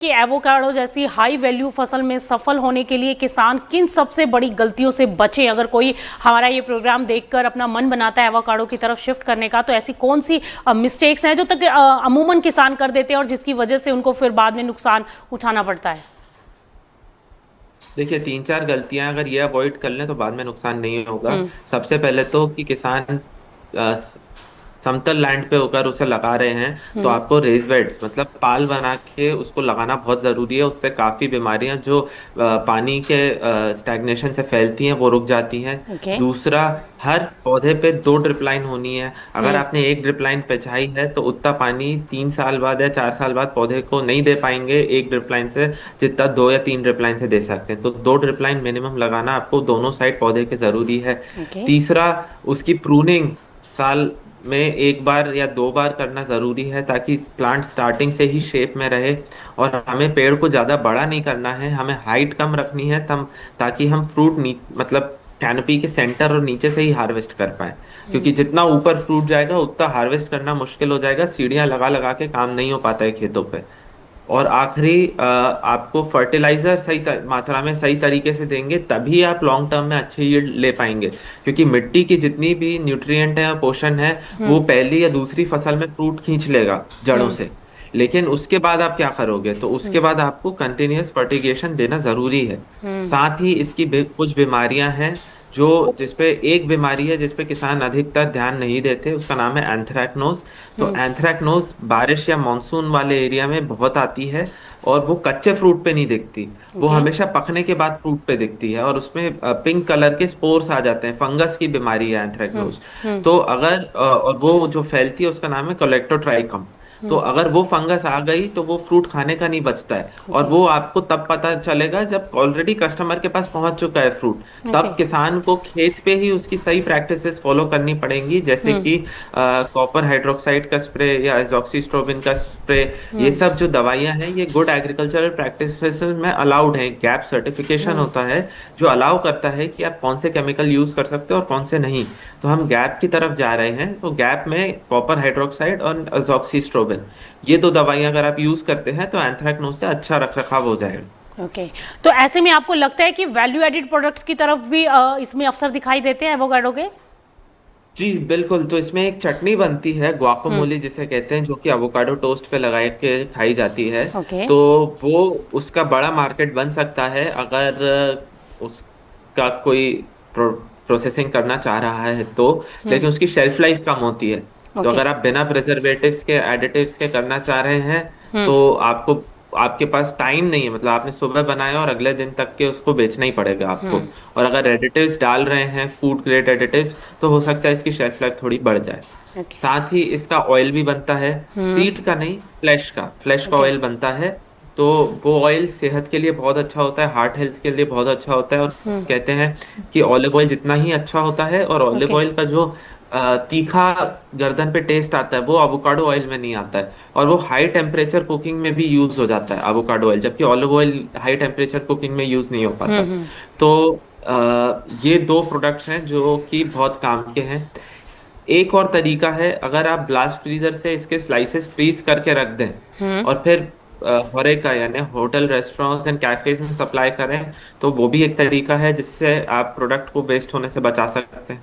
कि एवोकाडो जैसी high value फसल में सफल होने के लिए किसान किन सबसे बड़ी गलतियों से बचे? अगर कोई हमारा ये प्रोग्राम देखकर अपना मन बनाता है एवोकाडो की तरफ शिफ्ट करने का, तो ऐसी कौन सी मिस्टेक्स हैं जो तक अमूमन किसान कर देते हैं और जिसकी वजह से उनको फिर बाद में नुकसान उठाना पड़ता है? देखिए, 3-4 गलतियां अगर ये अवॉइड कर लें तो बाद में नुकसान नहीं होगा। हम्म। सबसे पहले तो कि किसान समतल लैंड पे होकर उसे लगा रहे हैं तो हम्म। आपको रेज बेड्स मतलब पाल बना के उसको लगाना बहुत जरूरी है। उससे काफी बीमारियां जो पानी के स्टैग्नेशन से फैलती हैं वो रुक जाती हैं। ओके। दूसरा, हर पौधे पे 2 ड्रिप लाइन होनी है। अगर हम्म। आपने एक ड्रिप लाइन बिछाई है तो उतना पानी 3 साल बाद या 4 साल बाद पौधे को नहीं दे पाएंगे एक ड्रिप लाइन से, जितना 2 या 3 ड्रिप लाइन से दे सकते हैं। तो 2 ड्रिप लाइन मिनिमम लगाना आपको दोनों साइड पौधे के जरूरी है। ओके। तीसरा, उसकी प्रूनिंग साल में एक बार या 2 बार करना जरूरी है ताकि प्लांट स्टार्टिंग से ही शेप में रहे। और हमें पेड़ को ज्यादा बड़ा नहीं करना है, हमें हाइट कम रखनी है तम ताकि हम फ्रूट मतलब कैनोपी के सेंटर और नीचे से ही हार्वेस्ट कर पाए। क्योंकि जितना ऊपर फ्रूट जाएगा उतना हार्वेस्ट करना मुश्किल हो जाएगा, सीढ़ियां लगा लगा के काम नहीं हो पाता है खेतों पे। और आखिरी, आपको फर्टिलाइजर सही मात्रा में सही तरीके से देंगे तभी आप लॉन्ग टर्म में अच्छी यील्ड ले पाएंगे। क्योंकि मिट्टी की जितनी भी न्यूट्रिएंट है और पोषण है वो हम्म। पहली या दूसरी फसल में फ्रूट खींच लेगा जड़ों हम्म। से। लेकिन उसके बाद आप क्या करोगे? तो उसके हम्म। बाद आपको कंटिन्यूअस फर्टिगेशन देना जरूरी है। हम्म। साथ ही इसकी कुछ बीमारियां हैं जो जिसपे एक बीमारी है जिसपे किसान अधिकतर ध्यान नहीं देते, उसका नाम है एंथ्रैक्नोज। तो हम्म। एंथ्रैक्नोज बारिश या मानसून वाले एरिया में बहुत आती है और वो कच्चे फ्रूट पे नहीं दिखती। वो ओके। हमेशा पकने के बाद फ्रूट पे दिखती है और उसमें पिंक कलर के स्पोर्स आ जाते हैं। फंगस की बीमारी है हम्म। एंथ्रैक्नोज। हम्म। तो अगर और वो जो फैलती है उसका नाम है कोलेक्टोट्राइकम। तो हम्म। अगर वो फंगस आ गई तो वो फ्रूट खाने का नहीं बचता है। और ओके। वो आपको तब पता चलेगा जब ऑलरेडी कस्टमर के पास पहुंच चुका है फ्रूट। ओके। तब किसान को खेत पे ही उसकी सही प्रैक्टिसेस फॉलो करनी पड़ेंगी, जैसे हम्म। कि कॉपर हाइड्रोक्साइड का स्प्रे या एजॉक्सीस्ट्रोबिन का स्प्रे। ये हम्म। सब जो दवाइयां हैं ये गुड एग्रीकल्चरल प्रैक्टिसेस में अलाउड हैं। गैप सर्टिफिकेशन हम्म। होता है जो अलाउ करता है कि आप कौन से केमिकल यूज कर सकते हो और कौन से नहीं। तो हम गैप की तरफ जा रहे हैं, तो गैप में कॉपर हाइड्रोक्साइड और एजॉक्सीस्ट्रोबिन, ये 2 दवाइयां अगर आप यूज करते हैं तो एंथ्रैक्नोज से अच्छा रख रखाव हो जाएगा। ओके। तो ऐसे में आपको लगता है कि वैल्यू एडिड प्रोडक्ट्स की तरफ भी इसमें अवसर दिखाई देते हैं एवोकाडो के? जी बिल्कुल। तो इसमें एक चटनी बनती है हम्म। गुआकामोली जिसे कहते हैं, जो कि एवोकाडो टोस्ट पे लगा के खाई जाती है। ओके। तो वो उसका बड़ा मार्केट बन सकता है अगर उसका कोई प्रोसेसिंग करना चाह रहा है तो। हम्म। लेकिन उसकी शेल्फ लाइफ कम होती है। तो ओके। अगर आप बिना प्रिजर्वेटिव्स के एडिटिव्स के करना चाह रहे हैं हम्म। तो आपको आपके पास टाइम नहीं है, मतलब आपने सुबह बनाया और अगले दिन तक के उसको बेचना ही पड़ेगा आपको। हम्म। और अगर एडिटिव्स डाल रहे हैं, फूड ग्रेड एडिटिव्स, तो हो सकता है इसकी शेल्फ लाइफ थोड़ी बढ़ जाए। ओके। साथ ही इसका ऑयल भी बनता है। हम्म। सीड का नहीं, फ्लैश का ओके। ऑयल बनता है। तो वो ऑयल सेहत के लिए बहुत अच्छा होता है, हार्ट हेल्थ के लिए बहुत अच्छा होता है। और हम्म। कहते हैं कि ऑलिव ऑयल जितना ही अच्छा होता है, और ऑलिव ओके। ऑयल का जो तीखा गर्दन पे टेस्ट आता है वो अवोकाडो ऑयल में नहीं आता है। और वो हाई टेम्परेचर कुकिंग में भी यूज हो जाता है अवोकाडो ऑयल, जबकि olive oil high temperature cooking में यूज नहीं हो पाता। हम्म। तो ये 2 प्रोडक्ट्स हैं जो कि बहुत काम के हैं। एक और तरीका है, अगर आप ब्लास्ट फ्रीजर से इसके स्लाइसेस फ्रीज करके रख दें हम्म। और फिर होरेका यानी होटल रेस्टोरेंट्स एंड कैफेज में सप्लाई करें, तो वो भी एक तरीका है जिससे आप प्रोडक्ट को वेस्ट होने से बचा सकते हैं।